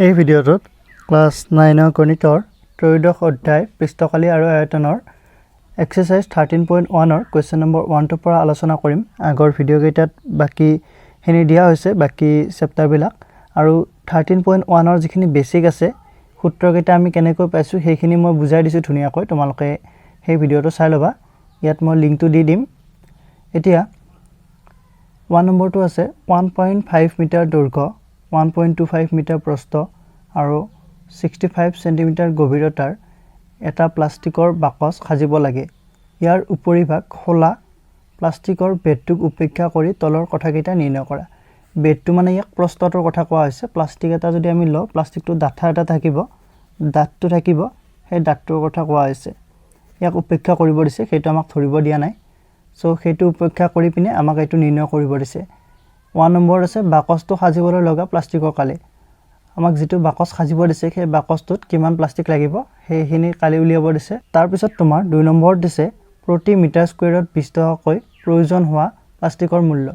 এই ভিডিঅ'টোত ক্লাছ 9 গণিতৰ ত্ৰয়োদশ অধ্যায় পৃষ্ঠকালি আৰু আয়তনৰ এক্সাৰসাইজ 13.1 কুৱেশ্যন নম্বৰ 1 পৰা আলোচনা কৰিম। আগৰ ভিডিঅ' কেইটাত বাকিখিনি দিয়া হৈছে, বাকি চেপ্টাৰবিলাক, আৰু 13.1 যিখিনি বেছিক আছে সূত্ৰকেইটা আমি কেনেকৈ পাইছোঁ সেইখিনি মই বুজাই দিছোঁ ধুনীয়াকৈ। তোমালোকে সেই ভিডিঅ'টো চাই ল'বা, ইয়াত মই লিংকটো দি দিম। এতিয়া 1 নম্বৰটো আছে 1.5 মিটাৰ দৈৰ্ঘ্য, 1.25 মিটাৰ প্ৰস্থ আৰু 65 সেন্টিমিটাৰ গভীৰতাৰ এটা প্লাষ্টিকৰ বাকচ সাজিব লাগে। ইয়াৰ উপৰিভাগ খোলা প্লাষ্টিকৰ বেডটোক উপেক্ষা কৰি তলৰ কথাকেইটা নিৰ্ণয় কৰা। বেডটো মানে ইয়াক প্ৰস্থটোৰ কথা কোৱা হৈছে। প্লাষ্টিক এটা যদি আমি লওঁ, প্লাষ্টিকটো ডাঠা এটা থাকিব, ডাঠটো থাকিব, সেই ডাঠটোৰ কথা কোৱা হৈছে। ইয়াক উপেক্ষা কৰিব দিছে, সেইটো আমাক ধৰিব দিয়া নাই। সো সেইটো উপেক্ষা কৰি পিনে আমাক এইটো নিৰ্ণয় কৰিব দিছে। 1 নম্বৰ আছে বাকচটো সাজিবলৈ লগা প্লাষ্টিকৰ কালি। আমাক যেটো বাকচ সাজিব দিছে সেই বাকচটোত কিমান প্লাষ্টিক লাগিব সেইখিনি কালি উলিয়াব দিছে। তাৰ পিছত তোমাৰ 2 নম্বৰ দিছে প্ৰতি মিটাৰ স্কয়াৰত 20 টকাকৈ প্ৰয়োজন হোৱা প্লাষ্টিকৰ মূল্য।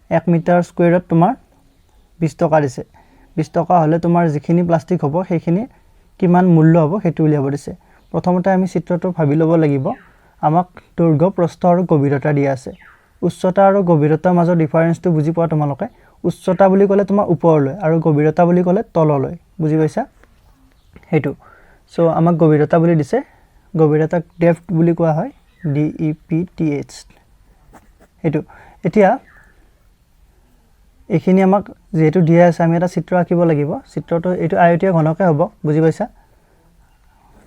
1 মিটাৰ স্কয়াৰত তোমাৰ 20 টকা দিছে। 20 টকা হলে তোমাৰ যিখিনি প্লাষ্টিক হ'ব সেইখিনি কিমান মূল্য হ'ব সেইটো উলিয়াব দিছে। প্ৰথমতে আমি চিত্ৰটো ভাবি ল'ব লাগিব। আমাক দৈৰ্ঘ্য, প্ৰস্থ আৰু গভীৰতা দিয়া আছে। উচ্চতা আৰু গভীৰতাৰ মাজৰ ডিফাৰেন্সটো বুজি পোৱা তোমালোকে। উচ্চতা বুলি ক'লে তোমাৰ ওপৰলৈ আৰু গভীৰতা বুলি ক'লে তললৈ, বুজি পাইছা সেইটো। সো আমাক গভীৰতা বুলি দিছে, গভীৰতাক ডেপ্থ বুলি কোৱা হয়, DEPTH সেইটো। এতিয়া এইখিনি আমাক যেহেতু দিয়া আছে আমি এটা চিত্ৰ আঁকিব লাগিব। চিত্ৰটো এইটো আয়তীয় ঘনকে হ'ব, বুজি পাইছা।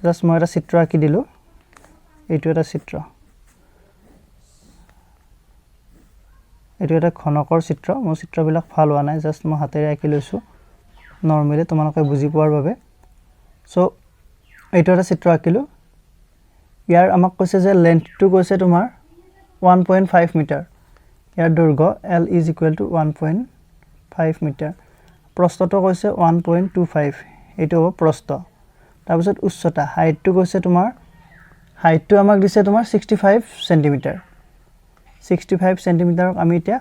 জাস্ট মই এটা চিত্ৰ আঁকি দিলোঁ, এইটো এটা চিত্ৰ, এইটো এটা ঘনকৰ চিত্ৰ। মোৰ চিত্ৰবিলাক ভাল হোৱা নাই, জাস্ট মই হাতেৰে আঁকি লৈছোঁ নৰ্মেলি তোমালোকে বুজি পোৱাৰ বাবে। সো এইটো এটা চিত্ৰ আঁকিলোঁ। ইয়াৰ আমাক কৈছে যে লেন্থটো কৈছে তোমাৰ 1.5 মিটাৰ, ইয়াৰ দৈৰ্ঘ্য L = 1.5 মিটাৰ। প্ৰস্থটো কৈছে 1.25, এইটো হ'ব প্ৰস্থ। তাৰপিছত উচ্চতা, হাইটটো কৈছে তোমাৰ, হাইটটো আমাক দিছে তোমাৰ 65 সেন্টিমিটাৰ। 65 সেন্টিমিটাৰক আমি এতিয়া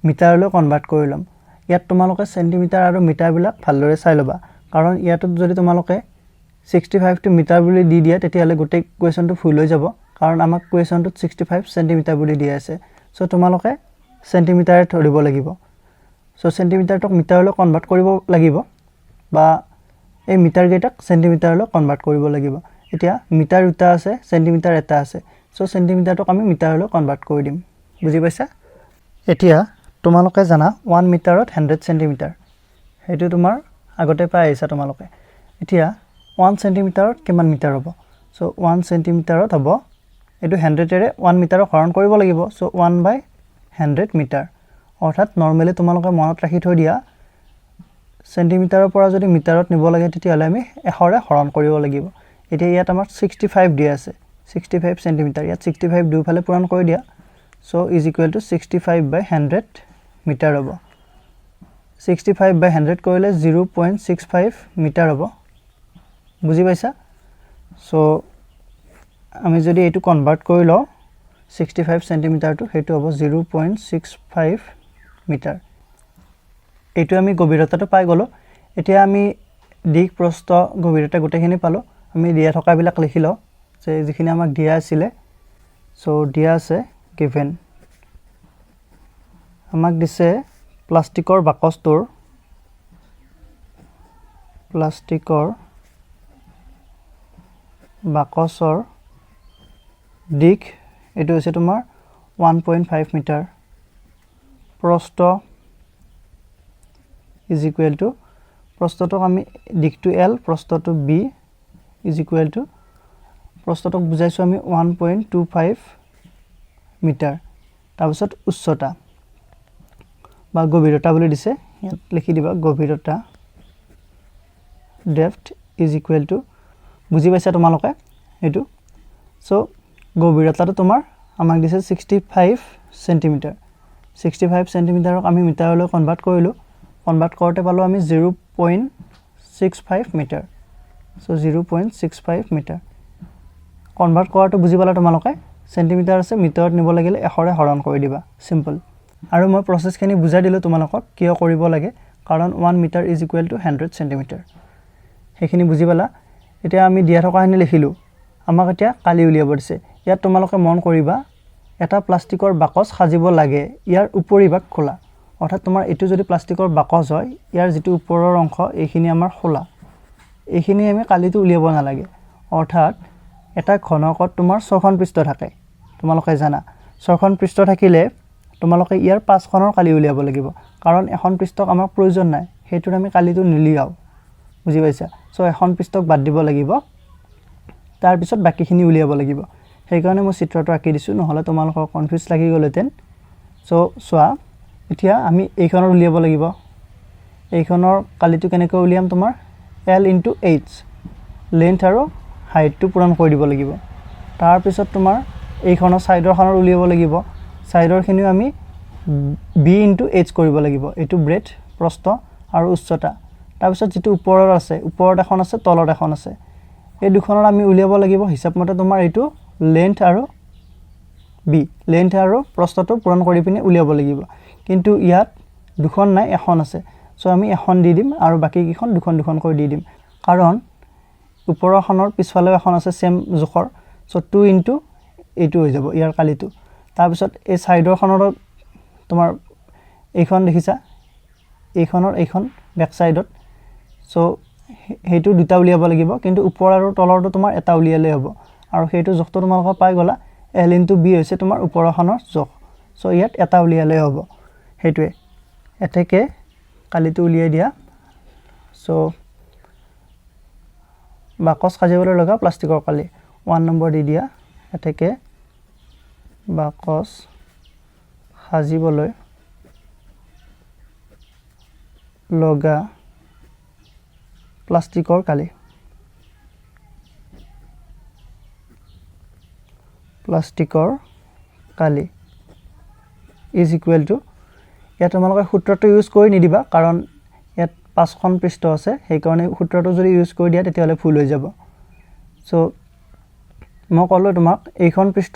মিটাৰলৈ কনভাৰ্ট কৰি ল'ম। ইয়াত তোমালোকে সেন্টিমিটাৰ আৰু মিটাৰবিলাক ভালদৰে চাই ল'বা, কাৰণ ইয়াত যদি তোমালোকে 65 টো মিটাৰ বুলি দি দিয়া তেতিয়াহ'লে গোটেই কুৱেশ্যনটো ভুল হৈ যাব, কাৰণ আমাক কুৱেশ্যনটোত 65 সেন্টিমিটাৰ বুলি দিয়া আছে। সো তোমালোকে সেন্টিমিটাৰে ধৰিব লাগিব। সো সেন্টিমিটাৰটোক মিটাৰলৈ কনভাৰ্ট কৰিব লাগিব, বা এই মিটাৰ কেইটাক সেন্টিমিটাৰলৈ কনভাৰ্ট কৰিব লাগিব। এতিয়া মিটাৰ দুটা আছে, সেন্টিমিটাৰ এটা আছে। সো সেন্টিমিটাৰটোক আমি মিটাৰলৈ কনভাৰ্ট কৰি দিম, বুজি পাইছা। এতিয়া তোমালোকে জানা 1 মিটাৰত 100 সেন্টিমিটাৰ, সেইটো তোমাৰ আগতে পাই আহিছা তোমালোকে। এতিয়া 1 সেন্টিমিটাৰত কিমান মিটাৰ হ'ব? সো 1 সেন্টিমিটাৰত হ'ব, এইটো 100ৰে 1 মিটাৰক হৰণ কৰিব লাগিব। সো 1/100 মিটাৰ, অৰ্থাৎ নৰ্মেলি তোমালোকে মনত ৰাখি থৈ দিয়া, সেন্টিমিটাৰৰ পৰা যদি মিটাৰত নিব লাগে তেতিয়াহ'লে আমি 100ৰে হৰণ কৰিব লাগিব। এতিয়া ইয়াত আমাৰ 65 দিয়া আছে, 65 সেন্টিমিটাৰ, ইয়াত 65 দুইফালে পূৰণ কৰি দিয়া। সো = 65/100 মিটাৰ হ'ব। 65/100 কৰিলে 0.65 মিটাৰ হ'ব, বুজি পাইছা। সো আমি যদি এইটো কনভাৰ্ট কৰি লওঁ 65 সেন্টিমিটাৰটো, সেইটো হ'ব 0.65 মিটাৰ। এইটো আমি গভীৰতাটো পাই গ'লোঁ। এতিয়া আমি দিশ, প্ৰস্থ, গভীৰতা গোটেইখিনি পালোঁ। আমি দিয়া থকাবিলাক লিখি লওঁ যে যিখিনি আমাক দিয়া আছিলে। সো দিয়া আছে গিভেন, আমাক দিছে প্লাষ্টিকৰ বাকচটোৰ, প্লাষ্টিকৰ বাকচৰ দিশ, এইটো হৈছে তোমাৰ 1.5 মিটাৰ। প্ৰস্থ = প্ৰস্থটোক আমি দিশটো L, প্ৰস্থটো B = প্ৰস্থটোক বুজাইছোঁ আমি 1.25 মিটাৰ। তাৰপিছত উচ্চতা বা গভীৰতা বুলি দিছে, ইয়াত লিখি দিবা গভীৰতা, ডেপ্থ = বুজি পাইছা তোমালোকে এইটো। সো গভীৰতাটো তোমাৰ আমাক দিছে 65 সেন্টিমিটাৰ। 65 সেন্টিমিটাৰক আমি মিটাৰলৈ কনভাৰ্ট কৰিলোঁ। কনভাৰ্ট কৰোঁতে পালোঁ আমি 0.65 মিটাৰ। সো 0.65 মিটাৰ কনভাৰ্ট কৰাটো বুজি পালা তোমালোকে। সেন্টিমিটাৰ আছে, মিটাৰত নিব লাগিলে 100ৰে হৰণ কৰি দিবা, সিম্পল। আৰু মই প্ৰসেছখিনি বুজাই দিলোঁ তোমালোকক কিয় কৰিব লাগে, কাৰণ 1 metre is equal to 100 centimetre সেইখিনি বুজি পালা এতিয়া আমি দিয়া থকাখিনি লিখিলোঁ আমাক এতিয়া কালি উলিয়াব দিছে ইয়াত তোমালোকে মন কৰিবা এটা প্লাষ্টিকৰ বাকচ সাজিব লাগে ইয়াৰ উপৰিভাগ খোলা অৰ্থাৎ তোমাৰ এটো যদি প্লাষ্টিকৰ বাকচ হয় ইয়াৰ যেটো ওপৰৰ অংশ এইখিনি আমাৰ খোলা এইখিনি আমি কালিটো উলিয়াব নালাগে অৰ্থাৎ এটা ঘনকত তোমাৰ 6খন পৃষ্ঠ থাকে তোমালোকে জানা 6খন পৃষ্ঠ থাকিলে তোমালোকে ইয়াৰ 5খনৰ কালি উলিয়াব লাগিব কাৰণ এখন পৃষ্ঠক আমাৰ প্ৰয়োজন নাই হেতুৰ আমি কালিটো নিলিয়াও বুজি পাইছা সো এখন পৃষ্ঠক বাদ দিব লাগিব তাৰ পিছত বাকিখিনি উলিয়াব লাগিব সেইকাৰণে মই চিত্ৰটো আঁকি দিছো নহলে তোমালোকৰ কনফিউজ লাগি গলেতেন সো সোৱা এতিয়া আমি এইখনৰ উলিয়াব লাগিব এইখনৰ কালিটো কেনেকৈ উলিয়াম তোমাৰ L into H লেন্থ আৰু হাইটটো পূৰণ কৰি দিব লাগিব তাৰ পিছত তোমাৰ এইখনৰ সাইডৰখনৰ উলিয়াব লাগিব সাইডৰখিনিও আমি B into H কৰিব লাগিব এটো ব্ৰেথ প্ৰস্থ আৰু উচ্চতা তাৰ পিছত যেটো ওপৰৰ আছে ওপৰত এখন আছে তলত এখন আছে এই দুখনৰ আমি উলিয়াব লাগিব হিচাপ মতে তোমাৰ এটো লেন্থ আৰু B লেন্থ আৰু প্ৰস্থটো পূৰণ কৰি পিনে উলিয়াব লাগিব কিন্তু ইয়াত দুখন নাই এখন আছে সো আমি এখন দি দিম আৰু বাকি কিখন দুখন দুখন কৰি দি দিম কাৰণ ওপৰখনৰ পিছফালে এখন আছে সেম জোখৰ সো 2 ইনটু এইটো হৈ যাব ইয়াৰ কালিটো তাৰ পিছত এই সাইডৰখনৰ তোমাৰ এইখন দেখিছা এইখন বেক সাইডত সো হেতু দুটা উলিয়াব লাগিব কিন্তু ওপৰ আৰু তলৰটো তোমাৰ এটা উলিয়ালে হ'ব আৰু হেতু জোখটো তোমালোকে পাই গলা L into B হৈছে তোমাৰ ওপৰখনৰ জোখ সো ইয়াত এটা উলিয়ালে হ'ব হেতুৱে এতেকে কালিটো উলিয়াই দিয়া সো বাকচ সাজিবলৈ লগা প্লাষ্টিকৰ কালি 1 নম্বৰ দি দিয়া এতেকে বাকচ সাজিবলৈ লগা প্লাষ্টিকৰ কালি is equal to ইয়াত তোমালোকে সূত্ৰটো ইউজ কৰি নিদিবা কাৰণ ইয়াত 5খন পৃষ্ঠ আছে সেই কাৰণে সূত্ৰটো যদি ইউজ কৰি দিয়া তেতিয়ালে ফুল হৈ যাব সো মই কলো তোমাক এইখন পৃষ্ঠ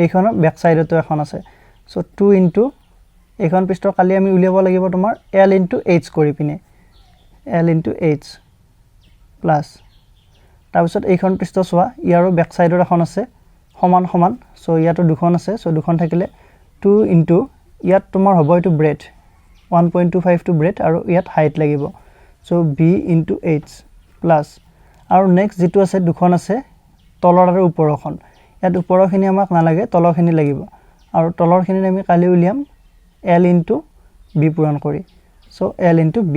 এইখনৰ বেক সাইডতো এখন আছে সো 2 ইনটু এইখন পৃষ্ঠ কালি আমি উলিয়াব লাগিব তোমাৰ L into H কৰি পিনে L into H প্লাস তাৰ পিছত এইখন পৃষ্ঠ সোৱা ইয়াৰো বেক সাইডৰ এখন আছে সমান সমান সো ইয়াতো দুখন আছে সো দুখন থাকিলে 2 ইনটু ইয়াত তোমাৰ হ'ব এটো ব্ৰেথ 1.25 টু ব্ৰেথ আৰু ইয়াত হাইট লাগিব so B into H plus আৰু নেক্সট যেটো আছে দুখন আছে তলৰ আৰু ওপৰখন ইয়াত ওপৰখিনি আমাক নালাগে তলৰখিনি লাগিব আৰু তলৰখিনি আমি কালি উলিয়াম L into B পূৰণ কৰি সো L into B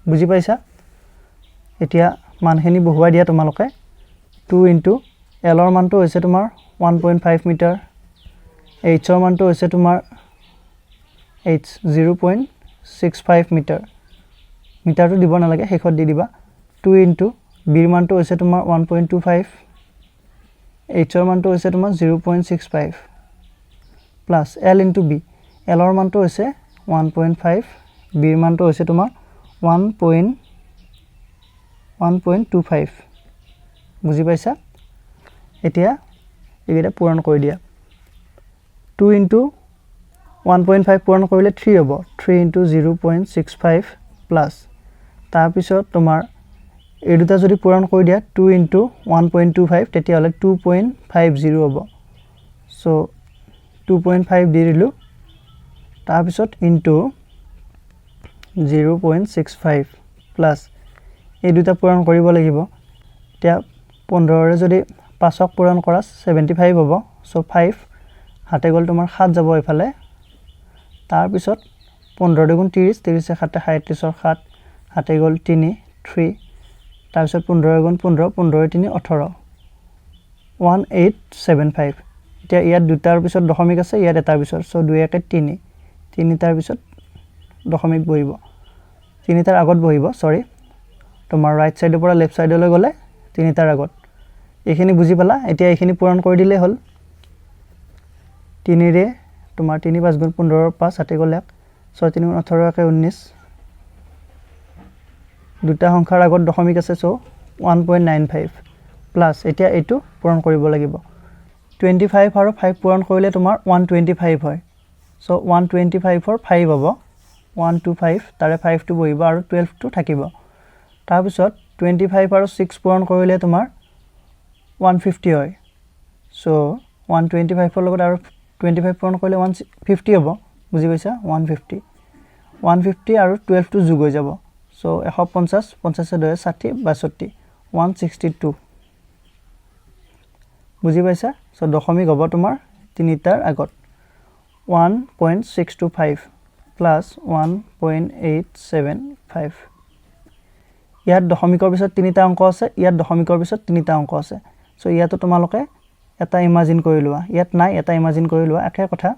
বুজি পাইছা এতিয়া মানখিনি বহুৱাই দিয়া তোমালোকে 2 into L ৰ মানটো হৈছে তোমাৰ 1.5 মিটাৰ H ৰ মানটো হৈছে তোমাৰ H 0.65 মিটাৰ মিটাৰটো দিব নালাগে হেখত দি দিবা 2 into B ৰ মানটো হৈছে তোমাৰ 1.25 H ৰ মানটো হৈছে তোমাৰ 0.65 plus L into B L ৰ মানটো হৈছে 1.5 B ৰ মানটো হৈছে তোমাৰ 1.25 বুজি পাইছা এতিয়া এইটা পূৰণ কৰি দিয়া 2 into 1.5 পূৰণ কৰিলে 3 হ'ব 3 into 0.65 প্লাস তাৰ পিছত তোমাৰ এই দুটা যদি পূৰণ কৰি দিয়া 2 into 1.25 তেতিয়া হলে 2.50 হ'ব সো 2.5 দি দিলু তাৰ পিছত into 0.65 প্লাস এই দুটা পূৰণ কৰিব লাগিব এতিয়া 15 ৰে যদি 5ক পূৰণ কৰা 75 হ'ব সো 5 হাতে গল তোমাৰ 7 যাব ইফালে তাৰ পিছত 15 দুগুণ 30 30 এ 7 37 ৰ 7 হাতে গল 3 3 তাৰ পিছত 15 গুণ 15 15 3 18 1875 এতিয়া ইয়াত দুটাৰ পিছত দশমিক আছে ইয়াত এটাৰ পিছত সো 2 1 3 3 তাৰ পিছত দশমিক বহিব 3 তাৰ আগত বহিব সৰি তোমাৰ ৰাইট সাইডৰ পৰা লেফট সাইডলৈ গলে 3 তাৰ আগত এইখিনি বুজি পালা এতিয়া এইখিনি পূৰণ কৰি দিলে হল 3 ৰে তোমাৰ 3 5 গুণ 15 5 হাতে গলে 6 3 18 কে 19 দুটা সংখ্যাৰ আগত দশমিক আছে সো 1.95 প্লাস এতিয়া এটো পূৰণ কৰিব লাগিব 25 আৰু 5 পূৰণ কৰিলে তোমাৰ 125 হয় সো 125 ৰ 5 হ'ব 125 তাৰে 5টো বহিব আৰু 12টো থাকিব তাৰপিছত 25 আৰু 6 পূৰণ কৰিলে তোমাৰ 150 হয় সো 125 ৰ লগত আৰু 25 পূৰণ কৰিলে 150 হ'ব বুজি পাইছা 150 আৰু 12টো যোগ হৈ যাব সো 150 50 2 60 62 162 বুজি পাইছা সো দশমিক হ'ব তোমাৰ তিনিটাৰ আগত 1.625 প্লাস 1.875 ইয়াত দশমিকৰ পিছত তিনিটা অংক আছে ইয়াত দশমিকৰ পিছত তিনিটা অংক আছে সো ইয়াতো তোমালোকে এটা ইমাজিন কৰি লোৱা ইয়াত নাই এটা ইমাজিন কৰি লোৱা একে কথা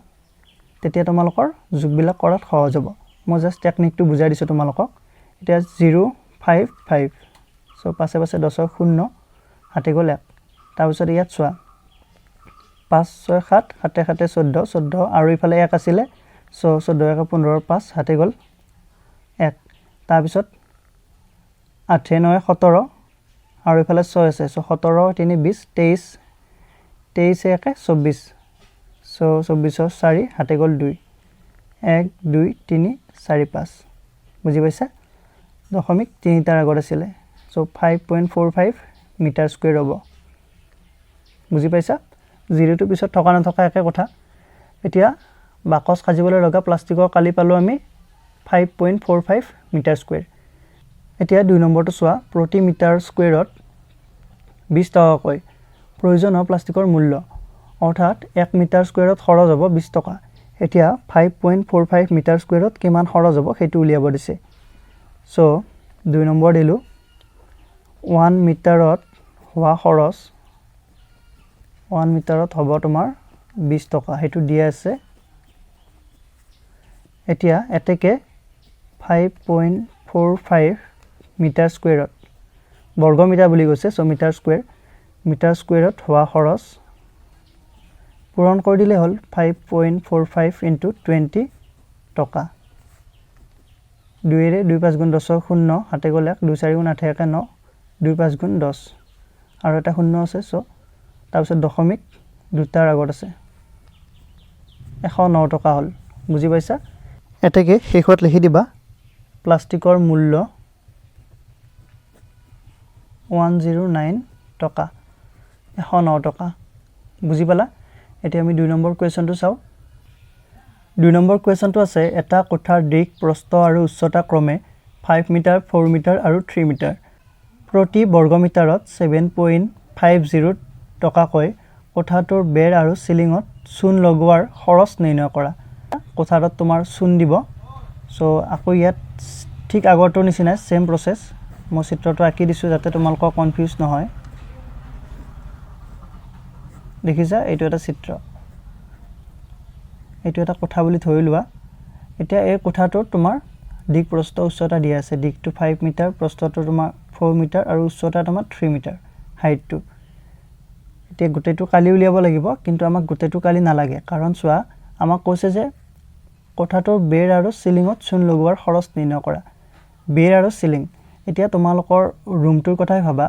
তেতিয়া তোমালোকৰ যোগবিলাক কৰাত সহজ হ'ব মই জাস্ট টেকনিকটো বুজাই দিছো তোমালোকক এটা 055 সো পাছে পাছে 10 0 হাতে গ'ল 1 তাৰ পিছত ইয়াত চোৱা 5 6 7 7 7 14 14 আৰু ইফালে 1 আছিল সো 14 1 15 5 হাতে গ'ল 1 তাৰ পিছত 8 9 17 আৰু ইফালে 6 আছে সো 17 3 20 23 23 1 24 সো 24 4 হাতে গ'ল 2 1 2 3 4 5 বুজি পাইছা দশমিক তিনিটাৰ আগত আছিল সো 5.45 মিটাৰ স্কয়াৰ হ'ব বুজি পাইছা জিৰোটো পিছত থকা নথকা একে কথা এতিয়া বাকস কাজিবলৈ লগা প্লাষ্টিকৰ কালি পালো আমি 5.45 মিটাৰ স্কয়াৰ এতিয়া 2 নম্বৰটো চোৱা প্ৰতি মিটাৰ স্কয়াৰত 20 টকাকৈ প্ৰয়োজন হয় প্লাষ্টিকৰ মূল্য অৰ্থাৎ 1 মিটাৰ স্কয়াৰত খৰচ হ'ব 20 টকা এতিয়া 5.45 মিটাৰ স্কয়াৰত কিমান খৰচ হ'ব সেইটো উলিয়াব দিছে সো 2 নম্বৰ দিলো 1 মিটাৰত হোৱা খৰচ 1 মিটাৰত হ'ব তোমাৰ 20 টকা হেতু দিয়া আছে এতিয়া এতেকে 5.45 মিটাৰ স্কয়াৰত বৰ্গ মিটাৰ বুলি কৈছে সো মিটাৰ স্কয়াৰত হোৱা খৰচ পূৰণ কৰি দিলে হল 5.45 * 20 টকা 2 ৰে 2 5 গুণ 10 0 হাতে গ'ল 1 2 4 গুণ 8 1 9 2 5 গুণ 10 আৰু এটা 0 আছে সো তাৰপিছত দশমিক দুটাৰ আগত আছে 109 টকা হল বুজি পাইছা এতেকে শেষত লিখি দিবা প্লাষ্টিকৰ মূল্য 109 টকা 109 টকা বুজি পালা এতিয়া আমি 2 নম্বৰ কোৱেশ্চনটো চাও 2 নম্বৰ কোৱেশ্চনটো আছে এটা কোঠাৰ দিক প্ৰস্থ আৰু উচ্চতা ক্ৰমে 5 মিটাৰ 4 মিটাৰ আৰু 3 মিটাৰ প্ৰতি বৰ্গ মিটাৰত 7.50 টকাকৈ কোঠাটোৰ বেৰ আৰু সিলিঙত চূণ লগোৱাৰ খৰচ নিৰ্ণয় কৰা কোঠাটোত তোমাৰ চূণ দিব সো আকৌ ইয়াত ঠিক আগৰটোৰ নিচিনা সেম প্ৰসেস মই চিত্ৰটো আঁকি দিছো যাতে তোমালোকৰ কনফিউজ নহয় দেখিছা এইটো এটা চিত্ৰ এইটো এটা কোঠা বুলি ধৰি লোৱা এতিয়া এই কোঠাটোৰ তোমাৰ দিক প্ৰস্থ উচ্চতা দিয়া আছে দিকটো 5 মিটাৰ প্ৰস্থটো তোমাৰ 4 মিটাৰ আৰু উচ্চতা তোমাৰ 3 মিটাৰ হাইটটো এতিয়া গুটেটো কালি উলিয়াব লাগিব কিন্তু আমাক গুটেটো কালি নালাগে কাৰণ চোৱা আমাক কৈছে যে কোঠাটোৰ বেৰ আৰু সিলিঙত চূণ লগোৱাৰ খৰচ নিৰ্ণয় কৰা বেৰ আৰু সিলিং এতিয়া তোমালোকৰ ৰুমটোৰ কথাই ভাবা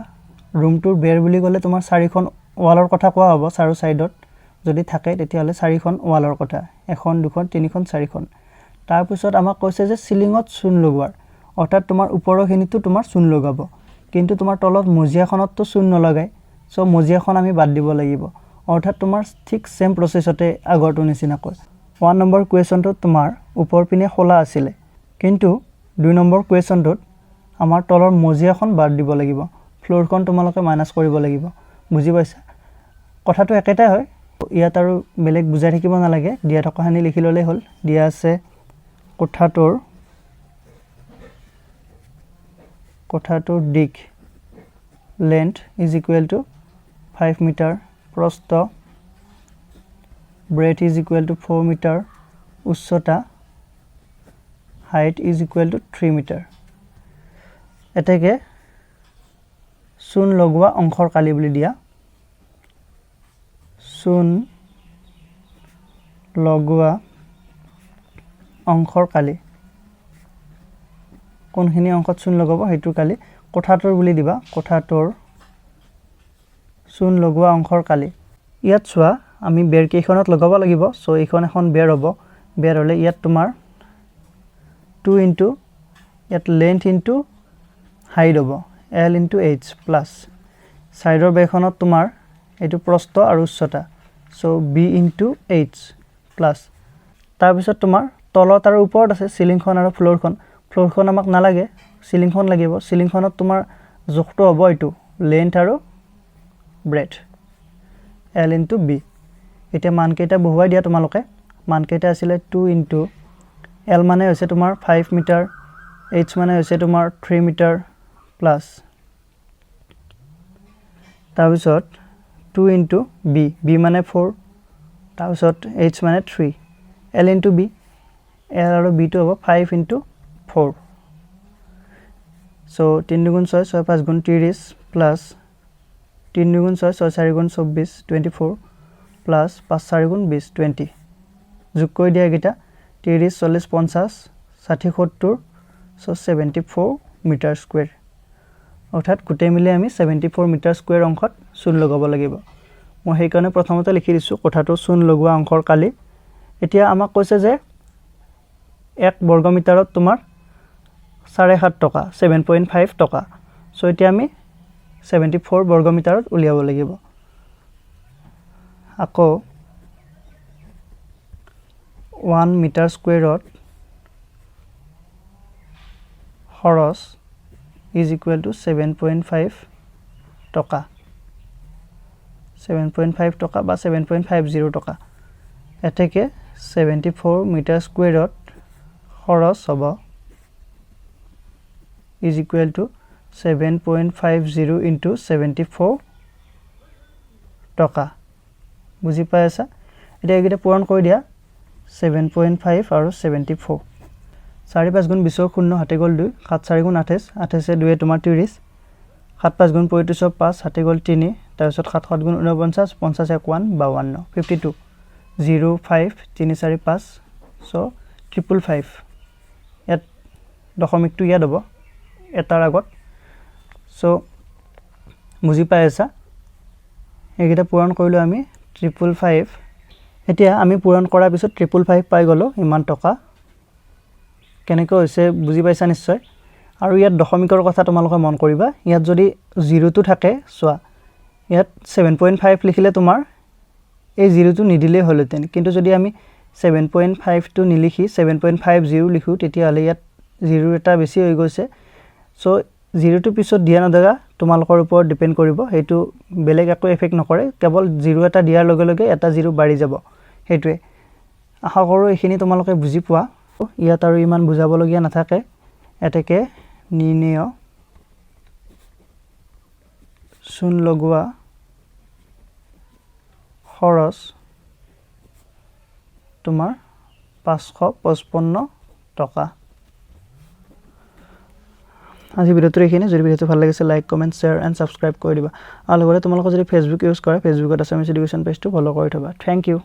ৰুমটোৰ বেৰ বুলি ক'লে তোমাৰ চাৰিখন ওয়ালৰ কথা কোৱা হ'ব চাৰো সাইডত যদি থাকে তেতিয়ালে চাৰিখন ওয়ালৰ কথা এখন দুখন তিনিখন চাৰিখন তাৰ পিছত আমাক কৈছে যে সিলিঙত চূণ লগোৱাৰ অৰ্থাৎ তোমাৰ ওপৰখিনিটো তোমাৰ চূণ লগাব কিন্তু তোমাৰ তলত মজিয়াখনতটো চূণ নলগায় সো মজিয়াখন আমি বাদ দিব লাগিব অৰ্থাৎ তোমাৰ ঠিক সেম প্ৰসেসতে আগৰটো নিচিনাকৈ 1 নম্বৰ কোৱেশ্চনটোত তোমাৰ ওপৰ পিনে খোলা আছিল কিন্তু 2 নম্বৰ কোৱেশ্চনটোত আমাৰ তলৰ মজিয়াখন বাদ দিব লাগিব ফ্লোৰখন তোমালোকে মাইনাস কৰিব লাগিব বুজি পাইছা কথাটো একেটাই হয় ইয়াত আৰু বেলেগ বুজাই থাকিব নালাগে দিয়া থকাখিনি লিখি ললে হল দিয়া আছে কোঠাটোৰ দিক length is equal to 5 meter প্ৰস্থ breadth is equal to 4 meter উচ্চতা height is equal to 3 meter এতেকে চূণ লগোৱা অংশৰ কালি বুলি দিয়া চূণ লগোৱা অংশৰ কালি কোনখিনি অংশত চূণ লগাব হেতু কালি কোঠাটোৰ বুলি দিবা কোঠাটোৰ চূণ লগোৱা অংশৰ কালি ইয়াত চোৱা আমি বেৰ কেইখনত লগাব লাগিব সো এইখন এখন বেৰ হ'ব বেৰ হলে ইয়াত তোমাৰ 2 ইনটু ইয়াত লেন্থ ইনটু হাইট হ'ব L ইনটু H প্লাছ সাইডৰ বেখনত তোমাৰ এটো প্ৰস্থ আৰু উচ্চতা so B into H plus তাৰ পিছত তোমাৰ তলত আৰু ওপৰত আছে সিলিংখন আৰু ফ্লোৰখন আমাক নালাগে সিলিংখন লাগিব সিলিংখনত তোমাৰ জোখটো হ'ব এটো লেন্থ আৰু ব্ৰেডথ L ইনটু B এটা মান কেইটা বহুৱাই দিয়া তোমালোকে মান কেইটা আছিল 2 ইনটু L মানে হৈছে তোমাৰ 5 মিটাৰ H মানে হৈছে তোমাৰ 3 মিটাৰ প্লাস তাৰপিছত 2 ইনটু B মানে 4 তাৰপিছত H মানে 3 L ইনটু B L আৰু B টো হ'ব 5 ইনটু 4 সো 3 দুগুণ 6 6 5 গুণ 30 প্লাস 3 দুগুণ 6 6 4 গুণ 24 24 প্লাস 5 4 গুণ 20 20 যোগ কৰি দিয়া গিটা 30 40 50 60 70 সো 74 মিটাৰ স্কয়াৰ অৰ্থাৎ গুটে মিলে আমি 74 মিটাৰ স্কয়াৰ অংশত চূণ লগাব লাগিব মই সেই কাৰণে প্ৰথমতে লিখি দিছো কোঠাটো চূণ লগোৱা অংশৰ কালি এতিয়া আমাক কৈছে যে 1 বৰ্গ মিটাৰত তোমাৰ 7.5 টকা 7.5 টকা সো এতিয়া আমি 74 বৰ্গ মিটাৰত উলিয়াব লাগিব আকৌ 1 মিটাৰ স্কয়াৰত খৰচ is equal to 7.5 টকা 7.5 টকা বা 7.50 টকা এতেকে 74 মিটাৰ স্কয়াৰত খৰচ হ'ব is equal to 7.50 into 74 টকা বুজি পাইছা এটা এগিটা পূৰণ কৰি দিয়া 7.5 আৰু 74 4 5 গুণ 20 শূন্য হাতে গল 2 7 4 গুণ 28 28 2 তোমাৰ 30 7 5 গুণ 35 5 হাতে গল 3 তাৰ পিছত 7 7 গুণ 49 50 51 52 52 0 5 3 4 5 সো 555 এত দশমিকটো ইয়াত হ'ব এটাৰ আগত সো বুজি পাইছা এগিটা পূৰণ কৰিলো আমি 555 এতিয়া আমি পূৰণ কৰাৰ পিছত 555 পাই গলো ইমান টকা কেনেকৈ হৈছে বুজি পাইছা নিশ্চয় আৰু ইয়াত দশমিকৰ কথা তোমালোকে মন কৰিবা ইয়াত যদি 0 টো থাকে সোৱা ইয়াত 7.5 লিখিলে তোমাৰ এই 0 টো নিদিলে হলতেন কিন্তু যদি আমি 7.5 টো নিলিখি 7.50 লিখো তেতিয়া হলে ইয়াত 0 এটা বেছি হৈ গৈছে সো 0 টো পিছত দিয়া নদগা তোমালোকৰ ওপৰত ডিপেন্ড কৰিব হেতু বেলেগ একো এফেক্ট নকৰে কেৱল 0 এটা দিয়াৰ লগে লগে এটা 0 বাঢ়ি যাব হেতুৱে আশা কৰো এখিনি তোমালোকে বুজি পোৱা ইয়াত আৰু ইমান বুজাব লগিয়া নাথাকে এতেকে নিৰ্ণয় চূণ লগোৱা খৰচ তোমাৰ 555 টকা আজি ভিডিওটো এখিনি যদি ভিডিওটো ভাল লাগিছে like comment share and subscribe কৰি দিবা আৰু লগতে তোমালোকে যদি ফেসবুক ইউজ কৰা ফেসবুকত আছামিজ এডুকেশ্যন পেজটো ফলো কৰি থবা থ্যাংক ইউ